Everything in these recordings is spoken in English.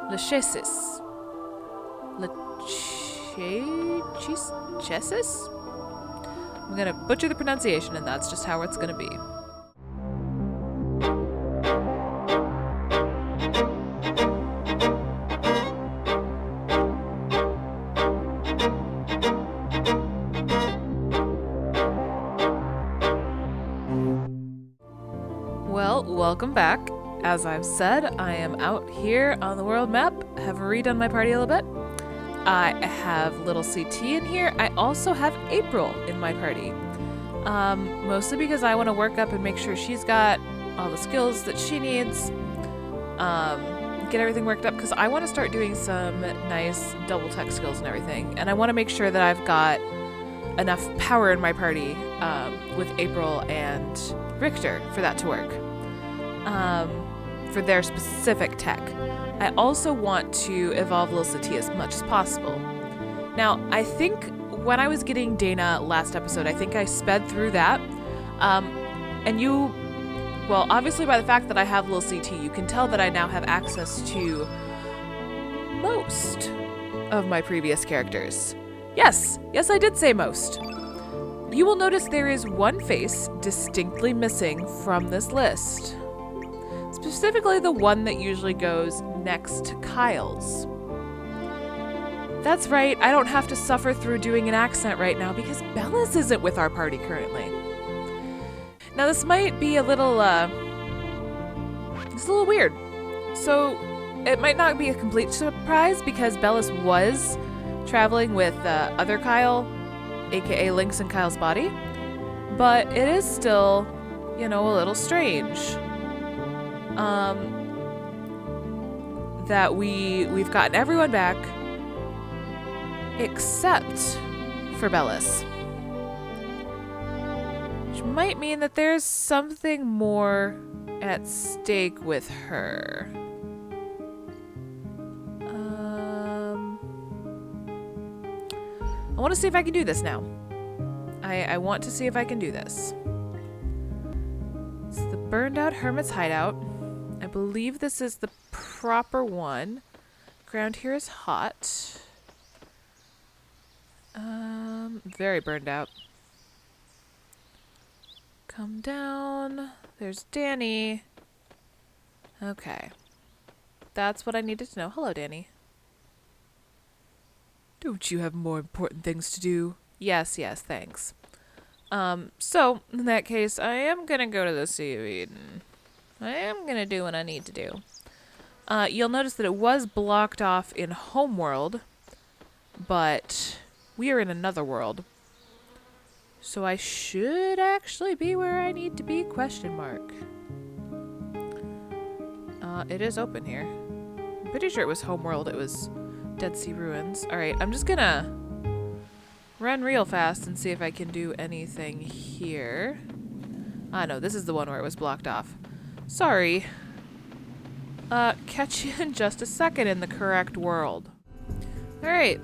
Lachesis. Lachesis? I'm gonna butcher the pronunciation, and that's just how it's gonna be. Well, welcome back. As I've said, I am out here on the world map, have redone my party a little bit. I have little CT in here. I also have April in my party. Mostly because I want to work up and make sure she's got all the skills that she needs. Get everything worked up because I want to start doing some nice double tech skills and everything. And I want to make sure that I've got enough power in my party with April and Richter for that to work. For their specific tech. I also want to evolve Lil City as much as possible. Now, I think when I was getting Dana last episode, I think I sped through that. Well, obviously by the fact that I have Lil CT, you can tell that I now have access to most of my previous characters. Yes, I did say most. You will notice there is one face distinctly missing from this list. Specifically the one that usually goes next to Kyle's. That's right, I don't have to suffer through doing an accent right now because Bellis isn't with our party currently. Now this might be a little weird. So it might not be a complete surprise because Bellis was traveling with other Kyle, aka Lynx and Kyle's body, but it is still, a little strange. That we've gotten everyone back except for Bellis. Which might mean that there's something more at stake with her. I want to see if I can do this now. I want to see if I can do this. It's the burned out hermit's hideout. I believe this is the proper one. Ground here is hot. Very burned out. Come down. There's Danny. Okay. That's what I needed to know. Hello, Danny. Don't you have more important things to do? Yes, thanks. So, in that case, I am gonna go to the Sea of Eden. I am gonna do what I need to do. You'll notice that it was blocked off in Homeworld, but we are in another world. So I should actually be where I need to be, ? It is open here. I'm pretty sure it was Homeworld, it was Dead Sea Ruins. Alright, I'm just gonna run real fast and see if I can do anything here. No, this is the one where it was blocked off. Sorry. Catch you in just a second in the correct world. Alright,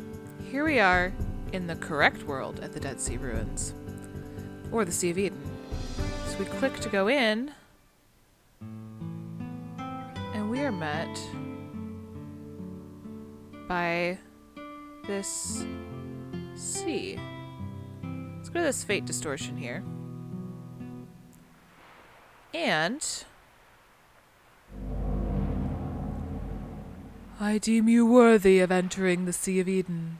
here we are in the correct world at the Dead Sea Ruins. Or the Sea of Eden. So we click to go in, and we are met by this sea. Let's go to this fate distortion here. And I deem you worthy of entering the Sea of Eden.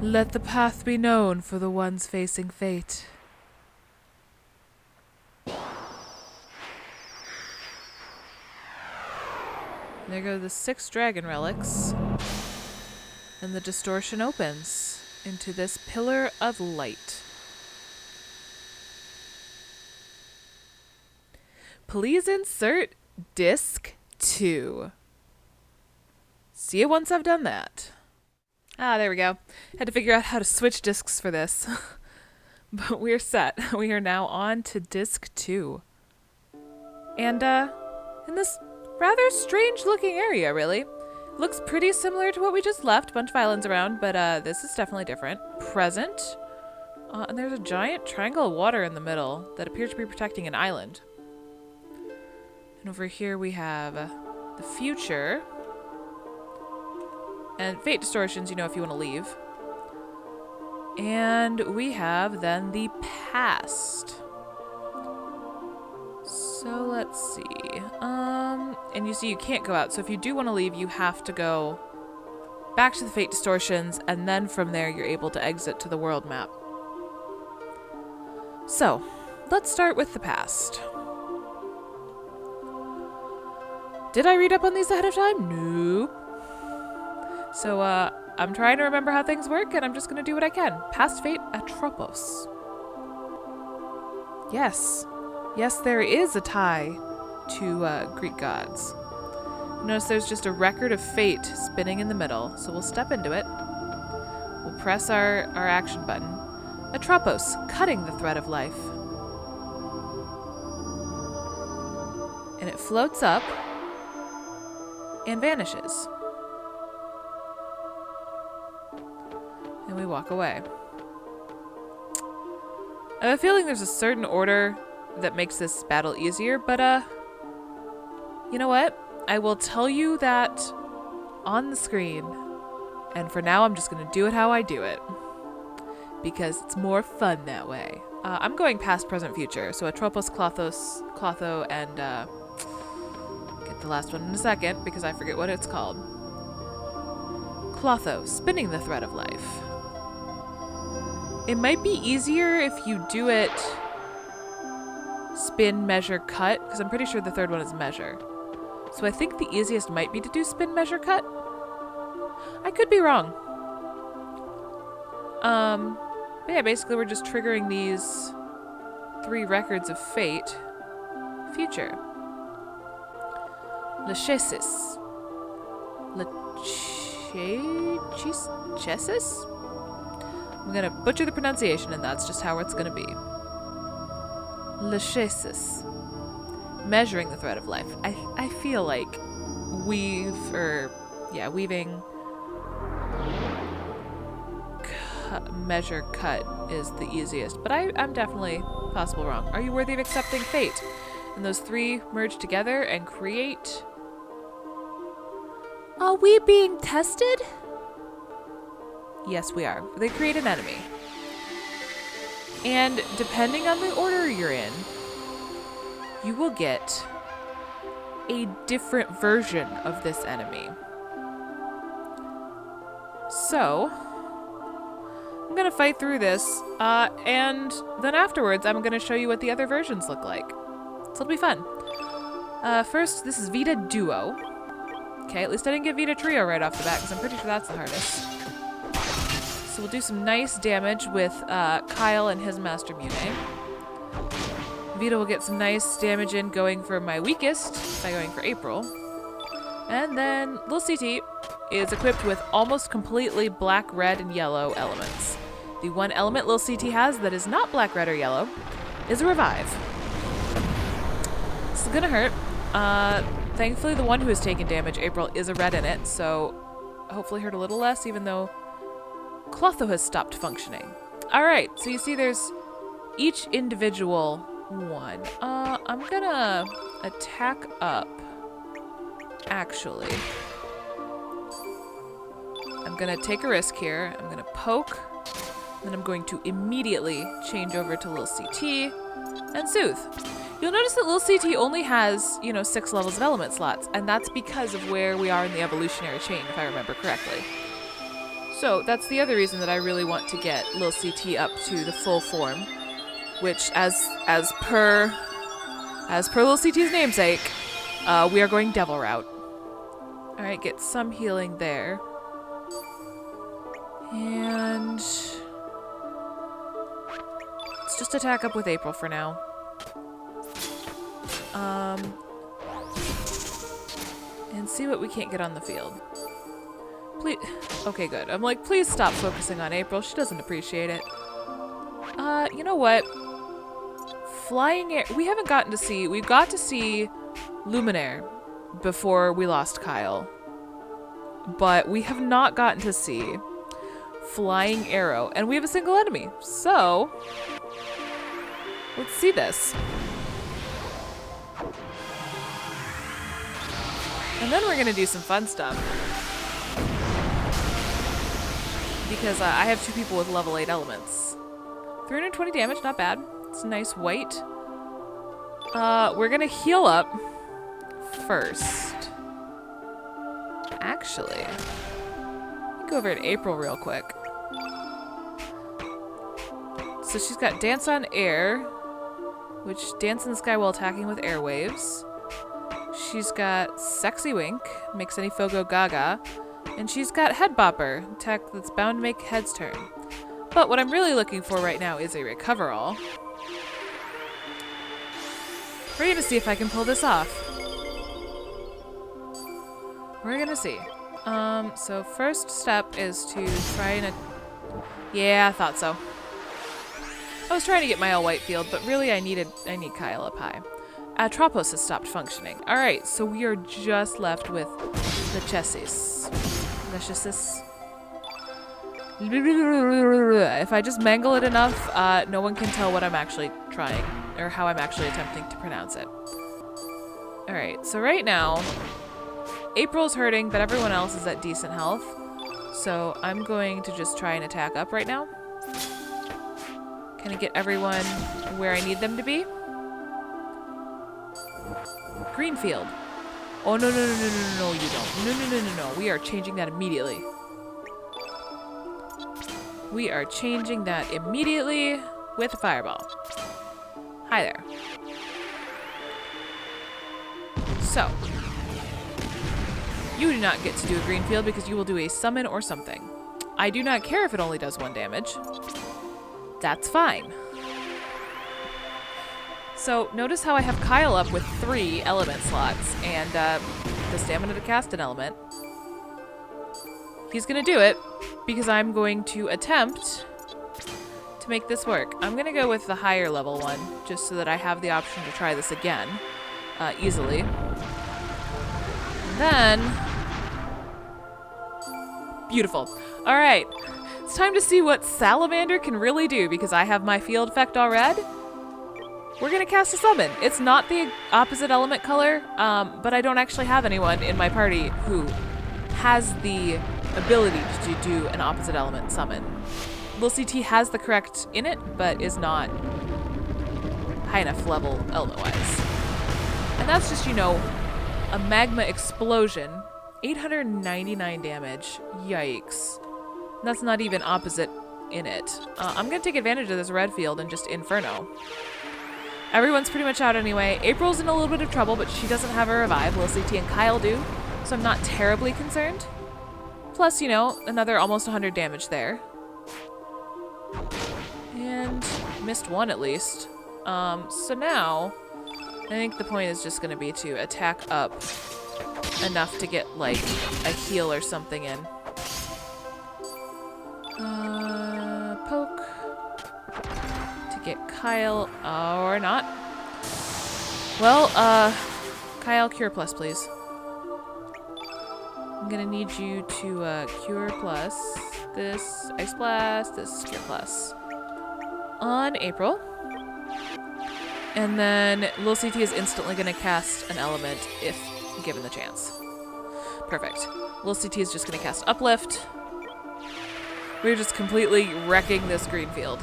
Let the path be known for the ones facing fate. There go the 6 dragon relics. And the distortion opens into this pillar of light. Please insert disc 2. See you once I've done that. There we go. Had to figure out how to switch discs for this. But we're set. We are now on to disc 2. And, in this rather strange looking area, really. Looks pretty similar to what we just left. Bunch of islands around, but, this is definitely different. Present. And there's a giant triangle of water in the middle that appears to be protecting an island. And over here we have the future, and fate distortions, you know, if you want to leave. And we have then the past. So let's see. And you see you can't go out. So if you do want to leave, you have to go back to the fate distortions, and then from there you're able to exit to the world map. So, let's start with the past. Did I read up on these ahead of time? Nope. So, I'm trying to remember how things work, and I'm just going to do what I can. Past fate, Atropos. Yes. Yes, there is a tie to Greek gods. Notice there's just a record of fate spinning in the middle, so we'll step into it. We'll press our action button. Atropos, cutting the thread of life. And it floats up and vanishes. And we walk away. I have a feeling there's a certain order that makes this battle easier, but you know what? I will tell you that on the screen, and for now I'm just going to do it how I do it, because it's more fun that way. I'm going past, present, future, so Atropos, Clotho, and get the last one in a second, because I forget what it's called. Clotho, spinning the thread of life. It might be easier if you do it spin, measure, cut, because I'm pretty sure the third one is measure. So I think the easiest might be to do spin, measure, cut. I could be wrong. But yeah, basically we're just triggering these 3 records of fate. Future. Lachesis. Lachesis? I'm gonna butcher the pronunciation, and that's just how it's gonna be. Lachesis. Measuring the thread of life. I feel like weaving measure cut is the easiest, but I'm definitely possible wrong. Are you worthy of accepting fate? And those 3 merge together and create... Are we being tested? Yes, we are. They create an enemy. And depending on the order you're in, you will get a different version of this enemy. So, I'm going to fight through this, and then afterwards I'm going to show you what the other versions look like. So it'll be fun. First, this is Vita Duo. Okay, at least I didn't get Vita Trio right off the bat, because I'm pretty sure that's the hardest. So we'll do some nice damage with Kyle and his Master Mune. Vita will get some nice damage in going for my weakest by going for April. And then Lil CT is equipped with almost completely black, red, and yellow elements. The one element Lil CT has that is not black, red, or yellow is a Revive. This is gonna hurt. Thankfully, the one who has taken damage, April, is a red in it, so hopefully hurt a little less, even though Clotho has stopped functioning. Alright, so you see there's each individual one. I'm gonna attack up. Actually, I'm gonna take a risk here. I'm gonna poke, then I'm going to immediately change over to Lil CT and Soothe. You'll notice that Lil CT only has, 6 levels of element slots, and that's because of where we are in the evolutionary chain, if I remember correctly. So that's the other reason that I really want to get Lil CT up to the full form, which, as per Lil CT's namesake, we are going Devil Route. All right, get some healing there, and let's just attack up with April for now. And see what we can't get on the field. Please. Okay, good. I'm like, please stop focusing on April. She doesn't appreciate it. You know what? Flying air. We haven't gotten to see. We got to see Luminaire before we lost Kyle, but we have not gotten to see Flying Arrow, and we have a single enemy. So let's see this. And then we're gonna do some fun stuff. Because I have 2 people with level 8 elements. 320 damage, not bad. It's a nice white. We're gonna heal up first. Actually, let me go over to April real quick. So she's got Dance on Air, which dance in the sky while attacking with airwaves. She's got Sexy Wink, makes any foe go gaga. And she's got Head Bopper, attack that's bound to make heads turn. But what I'm really looking for right now is a Recover All. We're gonna see if I can pull this off. We're gonna see. So first step is to try and... Yeah, I thought so. I was trying to get my all-white field, but really I need Kyle up high. Atropos has stopped functioning. Alright, so we are just left with the Chessis. If I just mangle it enough, no one can tell what I'm actually trying, or how I'm actually attempting to pronounce it. Alright, so right now, April's hurting, but everyone else is at decent health. So I'm going to just try and attack up right now. Can I get everyone where I need them to be? Greenfield. Oh, no, you don't. No. We are changing that immediately. We are changing that immediately with a fireball. Hi there. So, you do not get to do a Greenfield because you will do a summon or something. I do not care if it only does 1 damage. That's fine. So, notice how I have Kyle up with 3 element slots and the stamina to cast an element. He's gonna do it because I'm going to attempt to make this work. I'm gonna go with the higher level one just so that I have the option to try this again easily. And then... Beautiful. Alright. It's time to see what Salamander can really do because I have my field effect all red. We're gonna cast a summon. It's not the opposite element color, but I don't actually have anyone in my party who has the ability to do an opposite element summon. Lil CT has the correct in it, but is not high enough level element-wise. And that's just, you know, a magma explosion. 899 damage. Yikes. That's not even opposite in it. I'm gonna take advantage of this red field and just Inferno. Everyone's pretty much out anyway. April's in a little bit of trouble, but she doesn't have a revive. Lil CT and Kyle do, so I'm not terribly concerned. Plus, you know, another almost 100 damage there. And missed 1 at least. So now, I think the point is just going to be to attack up enough to get, like, a heal or something in. Poke. To get Kyle, or not. Well, Kyle, Cure Plus, please. I'm gonna need you to Cure Plus this Ice Blast, this Cure Plus on April. And then Lil CT is instantly gonna cast an element if given the chance. Perfect. Lil CT is just gonna cast Uplift. We're just completely wrecking this green field.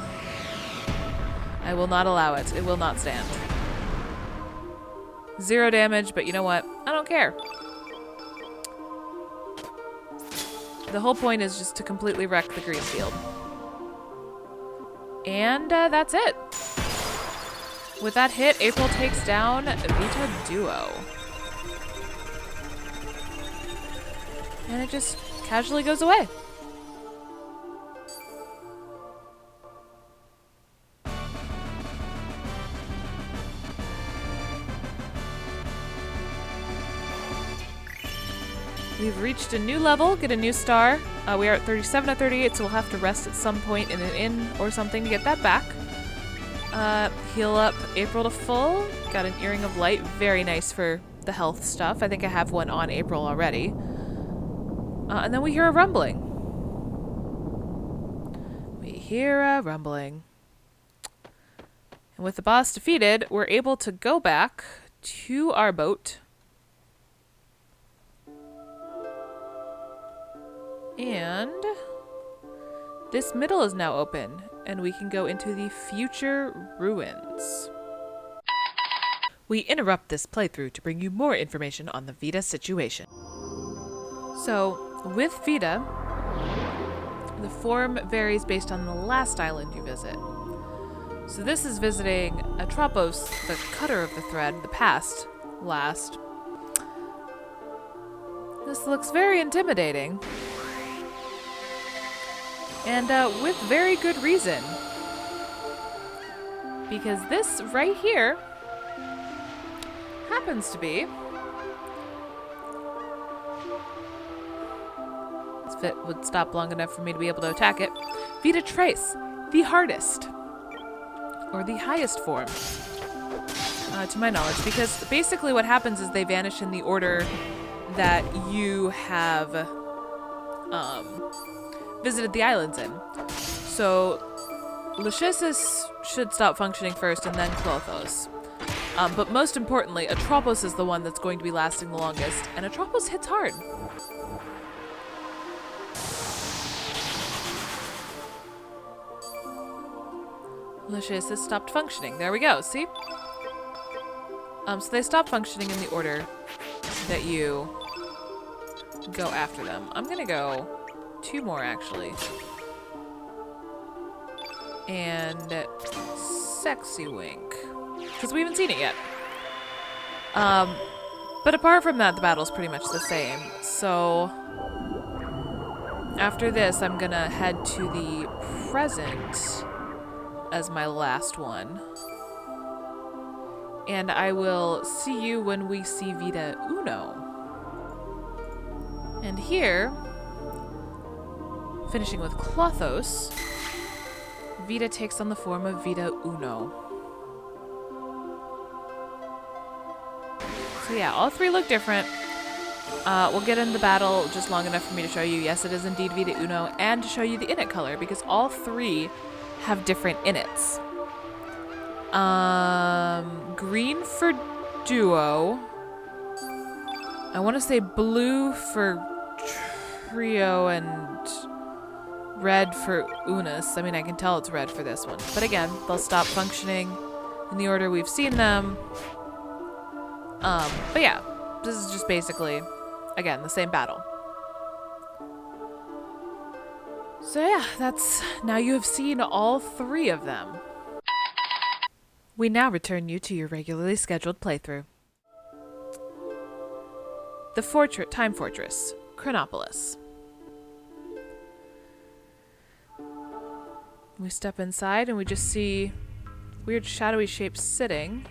I will not allow it. It will not stand. 0 damage, but you know what? I don't care. The whole point is just to completely wreck the green field. And that's it. With that hit, April takes down Vita Duo. And it just casually goes away. We've reached a new level, get a new star. We are at 37 out of 38, so we'll have to rest at some point in an inn or something to get that back. Heal up April to full. Got an Earring of Light, very nice for the health stuff. I think I have one on April already. And then we hear a rumbling. We hear a rumbling. And with the boss defeated, we're able to go back to our boat. And this middle is now open, and we can go into the future ruins. We interrupt this playthrough to bring you more information on the Vita situation. So, with Vita, the form varies based on the last island you visit. So this is visiting Atropos, the cutter of the thread, the past, last. This looks very intimidating. And with very good reason. Because this right here happens to be... If it would stop long enough for me to be able to attack it. Vita Trace, the hardest. Or the highest form. To my knowledge. Because basically what happens is they vanish in the order that you have visited the islands in. So Lachesis should stop functioning first and then Clothos. But most importantly, Atropos is the one that's going to be lasting the longest, and Atropos hits hard. Lachesis stopped functioning. There we go, see? So they stop functioning in the order that you go after them. I'm gonna go 2 more, actually. And Sexy Wink. Because we haven't seen it yet. But apart from that, the battle's pretty much the same. So after this, I'm gonna head to the present as my last one. And I will see you when we see Vita Uno. And here, finishing with Clothos, Vita takes on the form of Vita Uno. So yeah, all 3 look different. We'll get into the battle just long enough for me to show you, yes, it is indeed Vita Uno, and to show you the init color, because all 3 have different inits. Green for duo. I want to say blue for trio and red for Unis. I mean, I can tell it's red for this one. But again, they'll stop functioning in the order we've seen them. But yeah, this is just basically, again, the same battle. So yeah, now you have seen all 3 of them. We now return you to your regularly scheduled playthrough. The Time Fortress, Chronopolis. We step inside and we just see weird shadowy shapes sitting.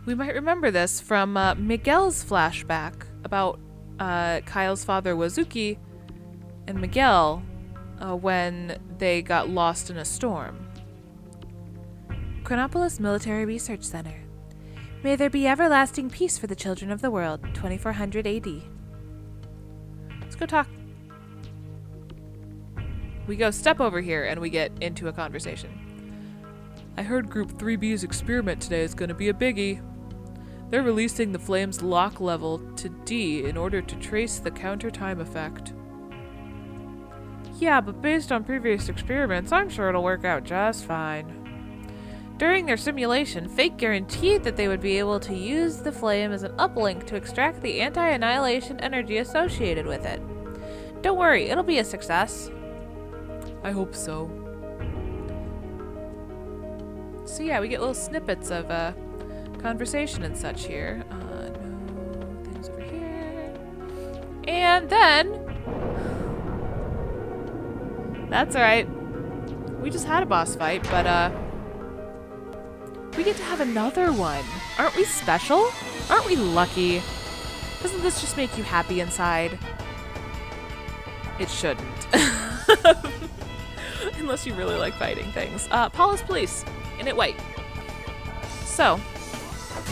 We might remember this from Miguel's flashback about Kyle's father Wazuki and Miguel when they got lost in a storm. Chronopolis Military Research Center. May there be everlasting peace for the children of the world, 2400 AD. Let's go talk. We go step over here and we get into a conversation. I heard Group 3B's experiment today is going to be a biggie. They're releasing the flame's lock level to D in order to trace the counter-time effect. Yeah, but based on previous experiments, I'm sure it'll work out just fine. During their simulation, Fake guaranteed that they would be able to use the flame as an uplink to extract the anti-annihilation energy associated with it. Don't worry, it'll be a success. I hope so. So yeah, we get little snippets of conversation and such here. No things over here. And then... That's alright. We just had a boss fight, but we get to have another one. Aren't we special? Aren't we lucky? Doesn't this just make you happy inside? It shouldn't. Unless you really like fighting things. Paulus Police. In it white. So,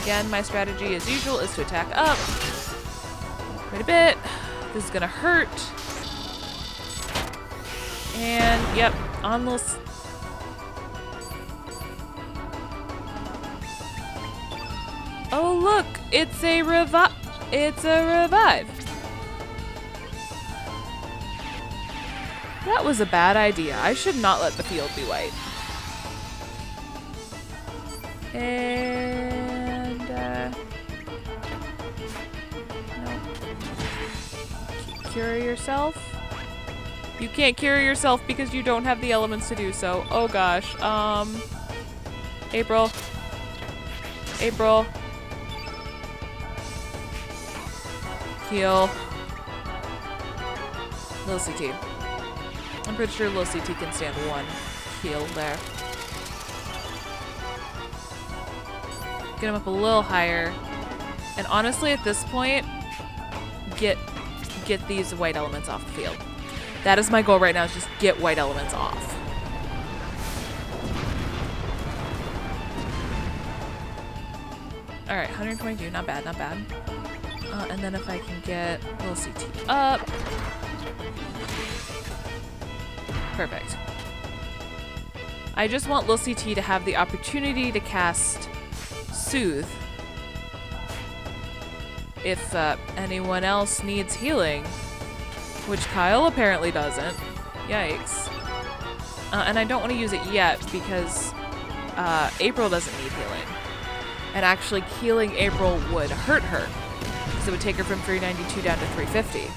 again, my strategy as usual is to attack up. Wait a bit. This is gonna hurt. And, yep, on this. Oh, look, it's a revive. That was a bad idea. I should not let the field be white. And, no. Cure yourself? You can't cure yourself because you don't have the elements to do so. Oh gosh. April. April. Heal. Little CT. I'm pretty sure Little CT can stand one heal there. Get him up a little higher. And honestly, at this point, get these white elements off the field. That is my goal right now, is just get white elements off. Alright, 122, not bad, not bad. And then if I can get Little CT up. Perfect. I just want Lil CT to have the opportunity to cast Soothe. If anyone else needs healing, which Kyle apparently doesn't. Yikes. And I don't want to use it yet because April doesn't need healing. And actually healing April would hurt her because it would take her from 392 down to 350.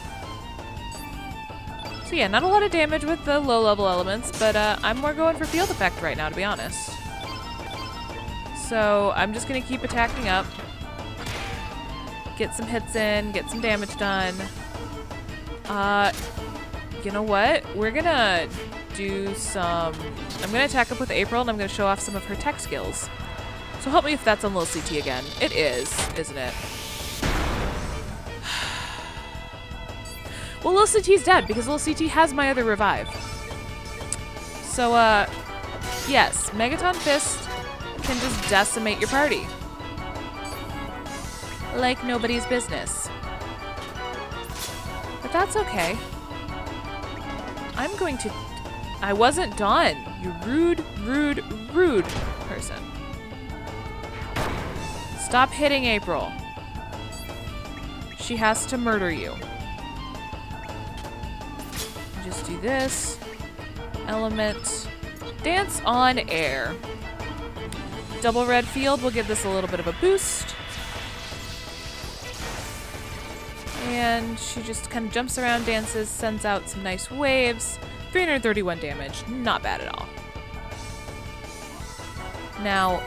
So yeah, not a lot of damage with the low-level elements, but I'm more going for field effect right now, to be honest. So I'm just going to keep attacking up. Get some hits in, get some damage done. You know what? We're going to do some... I'm going to attack up with April, and I'm going to show off some of her tech skills. So help me if that's on Lil CT again. It is, isn't it? Well, Lil CT's dead because Lil CT has my other revive. So, yes, Megaton Fist can just decimate your party. Like nobody's business. But that's okay. I'm going to... I wasn't done. You rude, rude, rude person. Stop hitting April. She has to murder you. Just do this. Element. Dance on air. Double red field will give this a little bit of a boost. And she just kind of jumps around, dances, sends out some nice waves. 331 damage. Not bad at all. Now,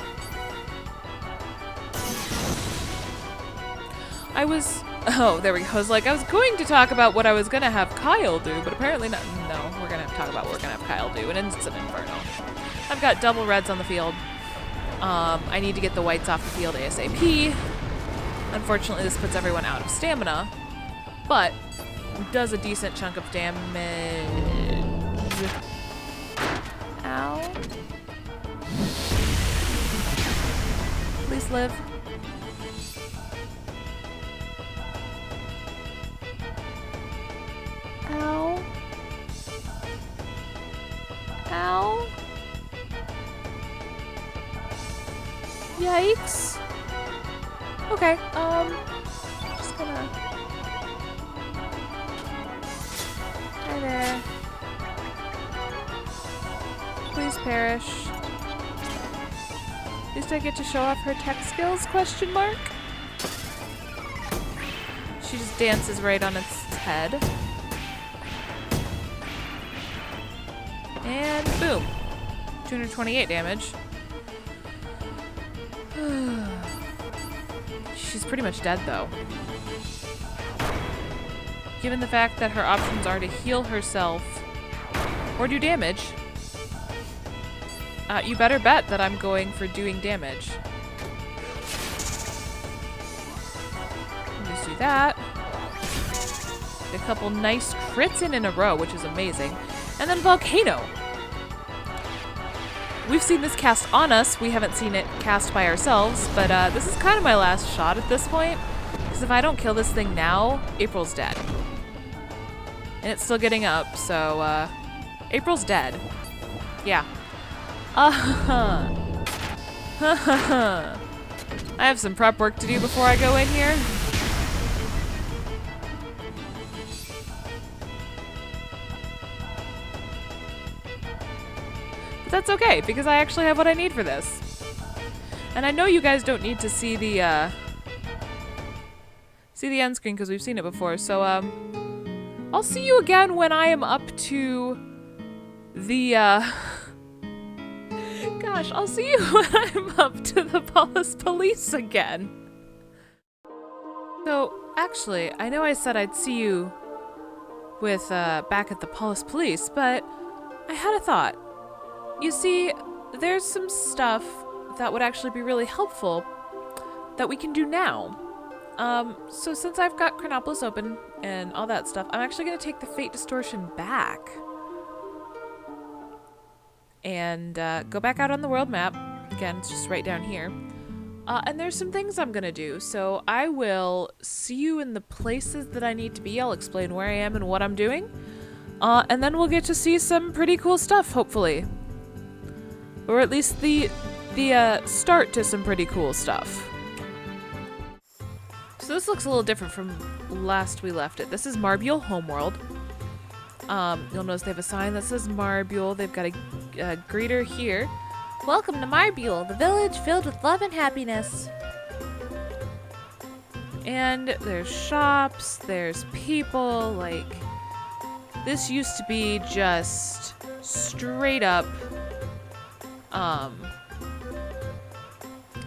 oh, there we go. I was like, I was going to talk about what I was going to have Kyle do, but apparently not. No, we're going to have to talk about what we're going to have Kyle do, and it's an Inferno. I've got double reds on the field. I need to get the whites off the field ASAP. Unfortunately, this puts everyone out of stamina, but does a decent chunk of damage. Ow. Please live. Ow. Ow. Yikes. Okay, just gonna... Hi there. Please perish. At least I get to show off her tech skills, question mark? She just dances right on its head. And boom. 228 damage. She's pretty much dead, though. Given the fact that her options are to heal herself or do damage, you better bet that I'm going for doing damage. Just do that. Get a couple nice crits in a row, which is amazing. And then Volcano. We've seen this cast on us. We haven't seen it cast by ourselves, but this is kind of my last shot at this point. Because if I don't kill this thing now, April's dead. And it's still getting up, so April's dead. Yeah. I have some prep work to do before I go in here. that's okay, because I actually have what I need for this. And I know you guys don't need to see the end screen because we've seen it before, so I'll see you again when I am up to the gosh, I'll see you when I'm up to the police again. So, actually, I know I said I'd see you with back at the police, but I had a thought. You see, there's some stuff that would actually be really helpful that we can do now. So since I've got Chronopolis open and all that stuff, I'm actually going to take the Fate Distortion back and go back out on the world map. Again, it's just right down here. And there's some things I'm going to do. So I will see you in the places that I need to be. I'll explain where I am and what I'm doing. And then we'll get to see some pretty cool stuff, hopefully. Or at least the start to some pretty cool stuff. So this looks a little different from last we left it. This is Marbule Homeworld. You'll notice they have a sign that says Marbule. They've got a greeter here. Welcome to Marbule, the village filled with love and happiness. And there's shops, there's people, like, this used to be just straight up,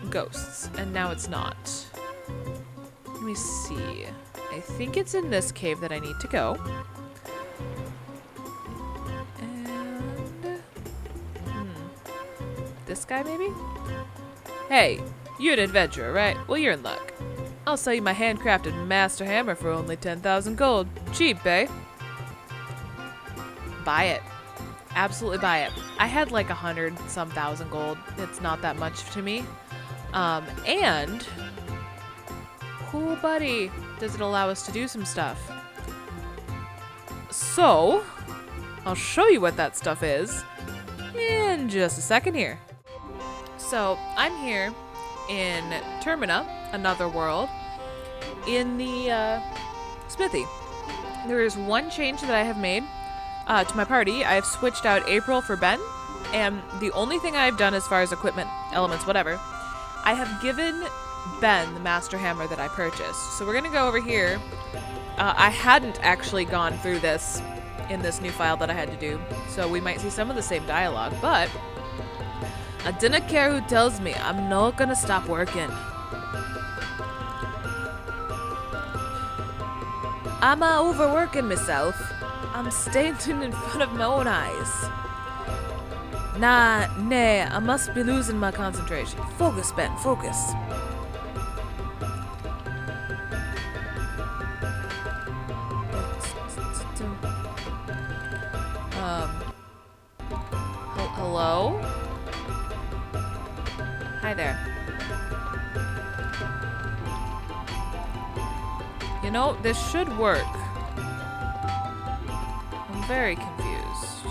ghosts, and now it's not. Let me see. I think it's in this cave that I need to go. And... this guy, maybe? Hey, you're an adventurer, right? Well, you're in luck. I'll sell you my handcrafted master hammer for only 10,000 gold. Cheap, eh? Buy it. Absolutely buy it. I had like 100-some thousand gold. It's not that much to me. And... cool, buddy. Does it allow us to do some stuff? So, I'll show you what that stuff is in just a second here. So, I'm here in Termina, another world, in the smithy. There is one change that I have made to my party. I have switched out April for Ben, and the only thing I've done as far as equipment, elements, whatever, I have given Ben the master hammer that I purchased. So we're gonna go over here. I hadn't actually gone through this in this new file that I had to do, so we might see some of the same dialogue, but I dinna care who tells me, I'm not gonna stop working. I'm overworking myself. I'm standing in front of my own eyes. Nah, I must be losing my concentration. Focus, Ben, focus. Hello? Hi there. You know, this should work. I'm very confused.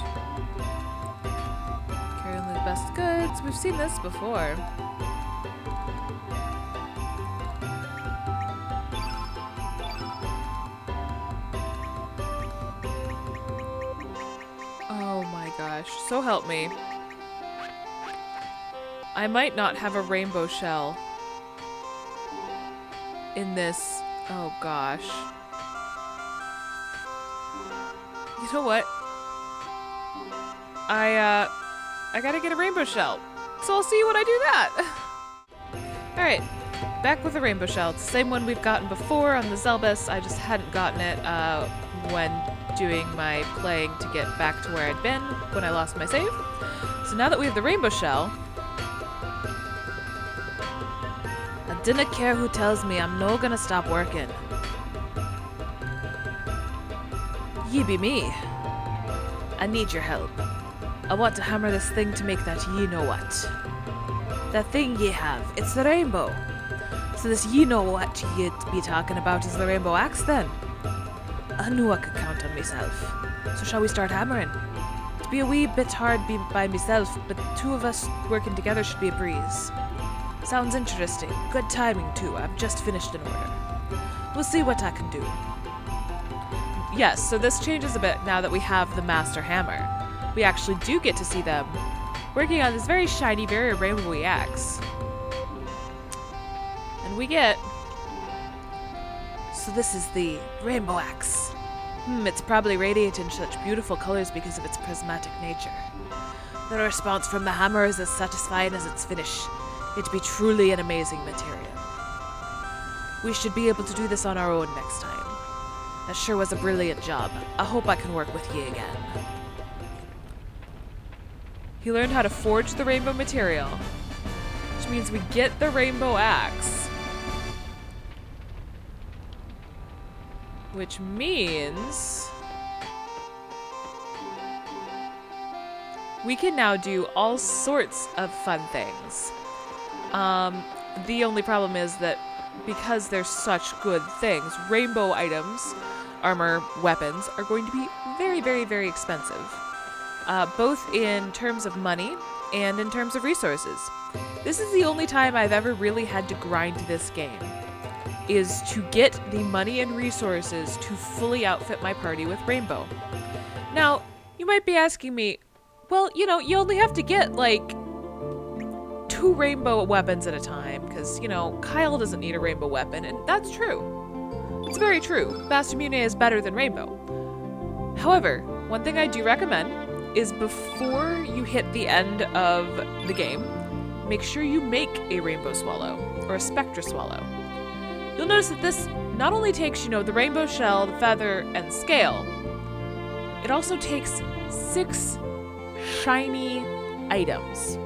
Carry only the best goods. We've seen this before. Oh my gosh. So help me. I might not have a rainbow shell in this. Oh gosh. You know what? I gotta get a rainbow shell. So I'll see you when I do that. Alright, back with the rainbow shell. It's the same one we've gotten before on the Zelbus. I just hadn't gotten it when doing my playing to get back to where I'd been when I lost my save. So now that we have the rainbow shell, I dinna care who tells me, I'm no gonna stop working. Ye be me. I need your help. I want to hammer this thing to make that ye know what. That thing ye have, it's the rainbow. So this ye know what ye'd be talking about is the rainbow axe then. I knew I could count on myself. So shall we start hammering? It'd be a wee bit hard by myself, but two of us working together should be a breeze. Sounds interesting. Good timing, too. I've just finished an order. We'll see what I can do. Yes, so this changes a bit now that we have the Master Hammer. We actually do get to see them working on this very shiny, very rainbowy axe. And we get... So this is the rainbow axe. It's probably radiant in such beautiful colors because of its prismatic nature. The response from the hammer is as satisfying as its finish. It'd be truly an amazing material. We should be able to do this on our own next time. That sure was a brilliant job. I hope I can work with ye again. He learned how to forge the rainbow material, which means we get the rainbow axe. Which means we can now do all sorts of fun things. The only problem is that because they're such good things, rainbow items, armor, weapons, are going to be very, very, very expensive. Both in terms of money and in terms of resources. This is the only time I've ever really had to grind this game, is to get the money and resources to fully outfit my party with rainbow. Now, you might be asking me, well, you know, you only have to get like 2 rainbow weapons at a time, because, you know, Kyle doesn't need a rainbow weapon, and that's true. It's very true. Master Mune is better than rainbow. However, one thing I do recommend is before you hit the end of the game, make sure you make a rainbow swallow, or a spectra swallow. You'll notice that this not only takes, you know, the rainbow shell, the feather, and scale, it also takes 6 shiny items.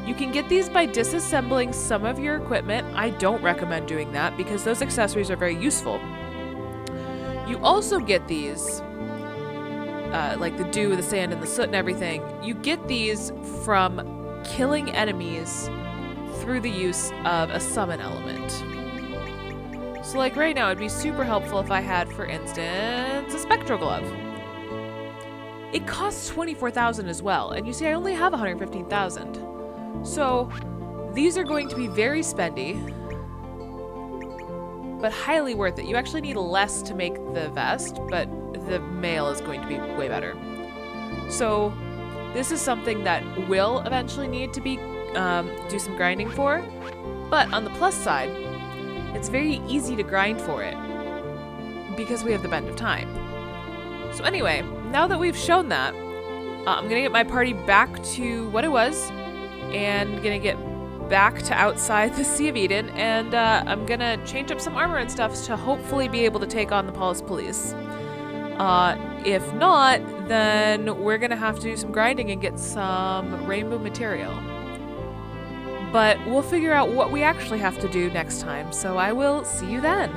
You can get these by disassembling some of your equipment. I don't recommend doing that because those accessories are very useful. You also get these, like the dew, the sand, and the soot and everything. You get these from killing enemies through the use of a summon element. So like right now, it'd be super helpful if I had, for instance, a spectral glove. It costs 24,000 as well, and you see I only have 115,000. So these are going to be very spendy, but highly worth it. You actually need less to make the vest, but the mail is going to be way better. So this is something that will eventually need to be do some grinding for, but on the plus side, it's very easy to grind for it because we have the Bend of Time. So anyway, now that we've shown that, I'm going to get my party back to what it was, and going to get back to outside the Sea of Eden, and I'm going to change up some armor and stuff to hopefully be able to take on the Paulus Police. If not, then we're going to have to do some grinding and get some rainbow material. But we'll figure out what we actually have to do next time, so I will see you then.